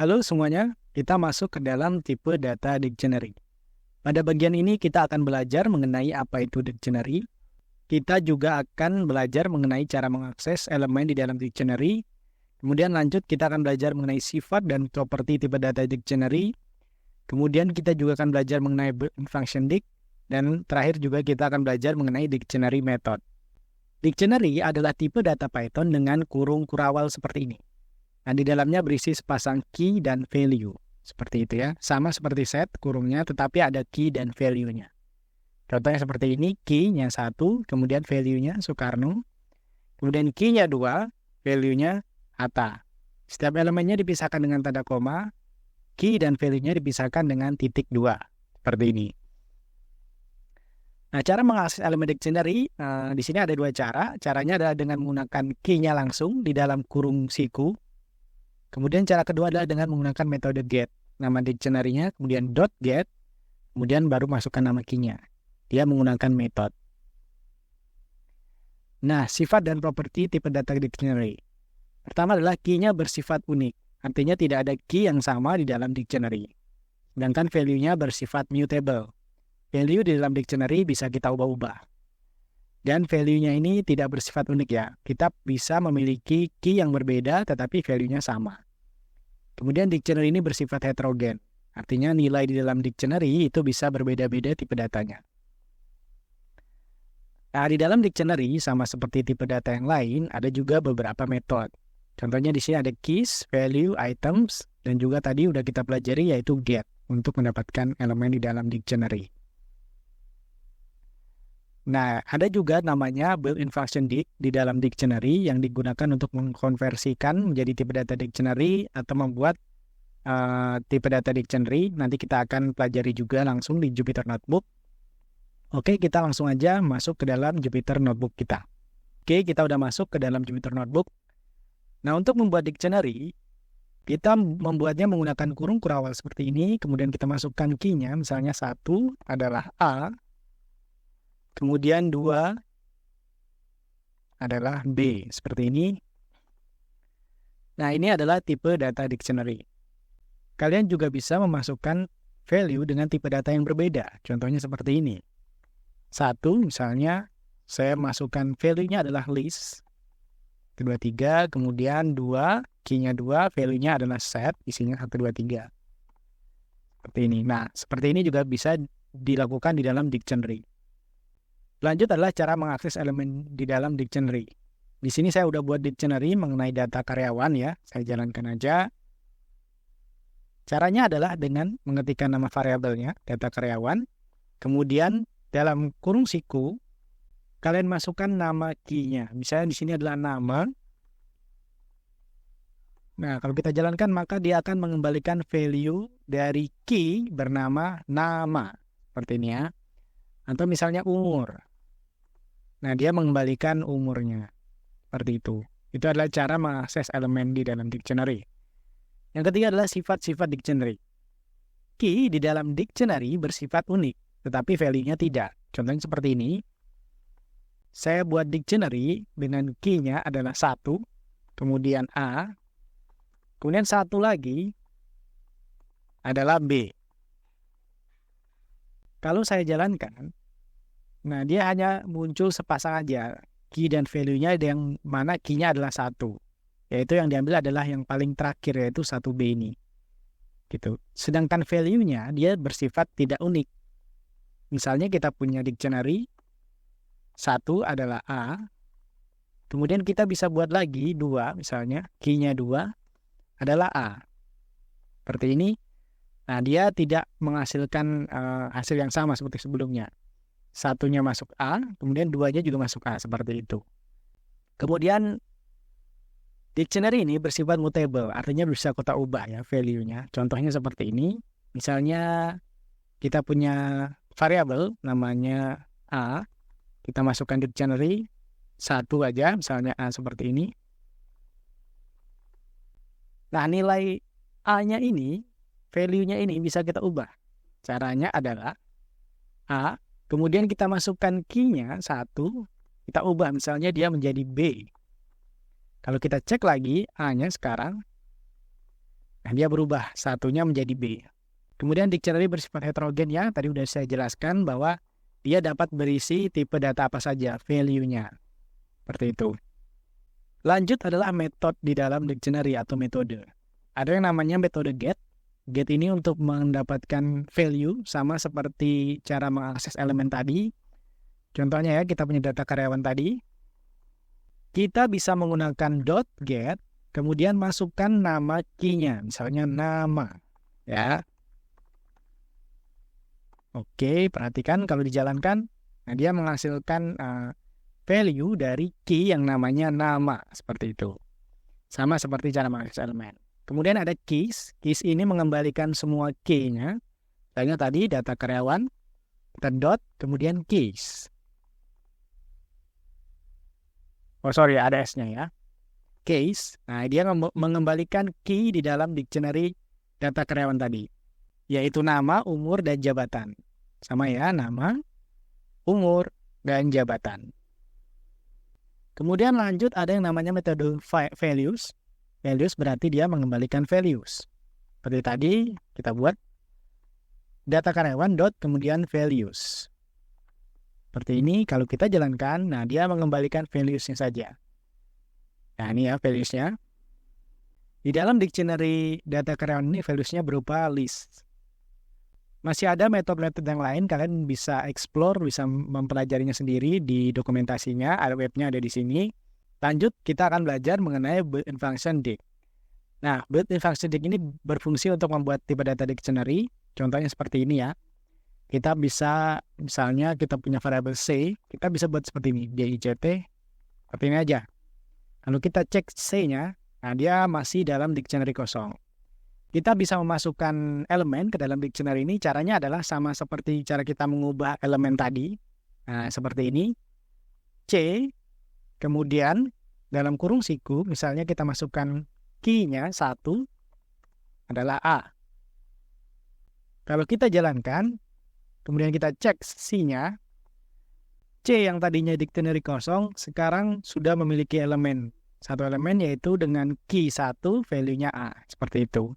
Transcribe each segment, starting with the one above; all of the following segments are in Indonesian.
Halo semuanya, kita masuk ke dalam tipe data dictionary. Pada bagian ini kita akan belajar mengenai apa itu dictionary. Kita juga akan belajar mengenai cara mengakses elemen di dalam dictionary. Kemudian lanjut kita akan belajar mengenai sifat dan properti tipe data dictionary. Kemudian kita juga akan belajar mengenai function dict. Dan terakhir juga kita akan belajar mengenai dictionary method. Dictionary adalah tipe data Python dengan kurung kurawal seperti ini. Nah, di dalamnya berisi sepasang key dan value. Seperti itu ya. Sama seperti set kurungnya, tetapi ada key dan value-nya. Contohnya seperti ini, key-nya 1, kemudian value-nya Soekarno. Kemudian key-nya 2, value-nya Hatta. Setiap elemennya dipisahkan dengan tanda koma, key dan value-nya dipisahkan dengan titik 2. Seperti ini. Nah, cara mengakses elemen dictionary, di sini ada dua cara. Caranya adalah dengan menggunakan key-nya langsung di dalam kurung siku. Kemudian cara kedua adalah dengan menggunakan metode get. Nama dictionary-nya, kemudian .get, kemudian baru masukkan nama key-nya. Dia menggunakan method. Nah, sifat dan properti tipe data dictionary. Pertama adalah key-nya bersifat unik. Artinya tidak ada key yang sama di dalam dictionary. Sedangkan value-nya bersifat mutable. Value di dalam dictionary bisa kita ubah-ubah. Dan value-nya ini tidak bersifat unik ya. Kita bisa memiliki key yang berbeda tetapi value-nya sama. Kemudian dictionary ini bersifat heterogen. Artinya nilai di dalam dictionary itu bisa berbeda-beda tipe datanya. Nah, di dalam dictionary sama seperti tipe data yang lain ada juga beberapa metode. Contohnya di sini ada keys, value, items, dan juga tadi udah kita pelajari yaitu get untuk mendapatkan elemen di dalam dictionary. Nah, ada juga namanya built-in function dict di dalam dictionary yang digunakan untuk mengkonversikan menjadi tipe data dictionary atau membuat tipe data dictionary. Nanti kita akan pelajari juga langsung di Jupyter Notebook. Oke, kita langsung aja masuk ke dalam Jupyter Notebook kita. Oke, kita udah masuk ke dalam Jupyter Notebook. Nah, untuk membuat dictionary, kita membuatnya menggunakan kurung kurawal seperti ini. Kemudian kita masukkan key-nya, misalnya 1 adalah A. Kemudian 2 adalah B, seperti ini. Nah, ini adalah tipe data dictionary. Kalian juga bisa memasukkan value dengan tipe data yang berbeda. Contohnya seperti ini. 1, misalnya, saya masukkan value-nya adalah list. Kedua 3, kemudian 2, key-nya 2, value-nya adalah set, isinya 1, 2, 3. Seperti ini. Nah, seperti ini juga bisa dilakukan di dalam dictionary. Lanjut adalah cara mengakses elemen di dalam dictionary. Di sini saya udah buat dictionary mengenai data karyawan ya. Saya jalankan aja. Caranya adalah dengan mengetikkan nama variabelnya, data karyawan. Kemudian dalam kurung siku, kalian masukkan nama key-nya. Misalnya di sini adalah nama. Nah, kalau kita jalankan maka dia akan mengembalikan value dari key bernama nama. Seperti ini ya. Atau misalnya umur. Nah, dia mengembalikan umurnya. Seperti itu. Itu adalah cara mengakses elemen di dalam dictionary. Yang ketiga adalah sifat-sifat dictionary. Key di dalam dictionary bersifat unik, tetapi value-nya tidak. Contohnya seperti ini. Saya buat dictionary dengan key-nya adalah 1, kemudian A, kemudian 1 lagi adalah B. Kalau saya jalankan, nah, dia hanya muncul sepasang aja. Key dan value-nya yang mana key-nya adalah 1. Yaitu yang diambil adalah yang paling terakhir, yaitu 1B ini. Gitu. Sedangkan value-nya dia bersifat tidak unik. Misalnya kita punya dictionary, 1 adalah A. Kemudian kita bisa buat lagi 2, misalnya. Key-nya 2 adalah A. Seperti ini. Nah, dia tidak menghasilkan hasil yang sama seperti sebelumnya. 1-nya masuk A, kemudian 2-nya juga masuk A, seperti itu. Kemudian, dictionary ini bersifat mutable, artinya bisa kita ubah ya value-nya. Contohnya seperti ini, misalnya kita punya variabel namanya A, kita masukkan dictionary, 1 aja, misalnya A seperti ini. Nah, nilai A-nya ini, value-nya ini bisa kita ubah. Caranya adalah A, kemudian kita masukkan key-nya 1, kita ubah misalnya dia menjadi B. Kalau kita cek lagi A-nya sekarang, Nah, dia berubah satunya menjadi B. Kemudian dictionary bersifat heterogen ya, tadi udah saya jelaskan bahwa dia dapat berisi tipe data apa saja, value-nya. Seperti itu. Lanjut adalah metode di dalam dictionary atau metode. Ada yang namanya metode get. Get ini untuk mendapatkan value sama seperti cara mengakses elemen tadi. Contohnya ya, kita punya data karyawan tadi. Kita bisa menggunakan .get, kemudian masukkan nama key-nya, misalnya nama. Ya. Oke, perhatikan kalau dijalankan, nah dia menghasilkan value dari key yang namanya nama, seperti itu. Sama seperti cara mengakses elemen. Kemudian ada keys. Keys ini mengembalikan semua key-nya. Misalnya tadi data karyawan, kita dot, kemudian keys. Oh sorry, ada S-nya ya. Case, nah dia mengembalikan key di dalam dictionary data karyawan tadi. Yaitu nama, umur, dan jabatan. Sama ya, nama, umur, dan jabatan. Kemudian lanjut ada yang namanya metode values. Values berarti dia mengembalikan values. Seperti tadi kita buat data karyawan dot kemudian values. Seperti ini kalau kita jalankan, nah dia mengembalikan values-nya saja. Nah ini ya values-nya. Di dalam dictionary data karyawan ini values-nya berupa list. Masih ada metode-metode yang lain, kalian bisa explore, bisa mempelajarinya sendiri di dokumentasinya, ada webnya ada di sini. Lanjut, kita akan belajar mengenai built-in function dig. Nah, built-in function dig ini berfungsi untuk membuat tipe data dictionary. Contohnya seperti ini ya. Kita bisa, misalnya kita punya variabel C, kita bisa buat seperti ini, DICT, seperti ini aja. Lalu kita cek C-nya, nah dia masih dalam dictionary kosong. Kita bisa memasukkan elemen ke dalam dictionary ini, caranya adalah sama seperti cara kita mengubah elemen tadi. Nah, seperti ini. C, kemudian dalam kurung siku, misalnya kita masukkan key-nya 1, adalah A. Kalau kita jalankan, kemudian kita cek C-nya, C yang tadinya dictionary kosong, sekarang sudah memiliki elemen. Satu elemen yaitu dengan key 1, value-nya A. Seperti itu.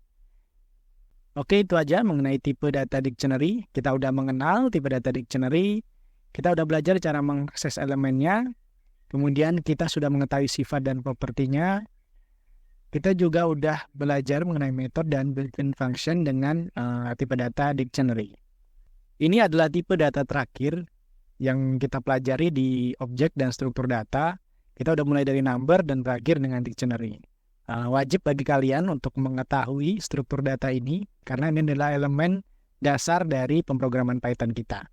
Oke, itu aja mengenai tipe data dictionary. Kita udah mengenal tipe data dictionary. Kita udah belajar cara mengakses elemennya. Kemudian kita sudah mengetahui sifat dan propertinya. Kita juga udah belajar mengenai metode dan built-in function dengan tipe data dictionary. Ini adalah tipe data terakhir yang kita pelajari di objek dan struktur data. Kita udah mulai dari number dan berakhir dengan dictionary. Wajib bagi kalian untuk mengetahui struktur data ini karena ini adalah elemen dasar dari pemrograman Python kita.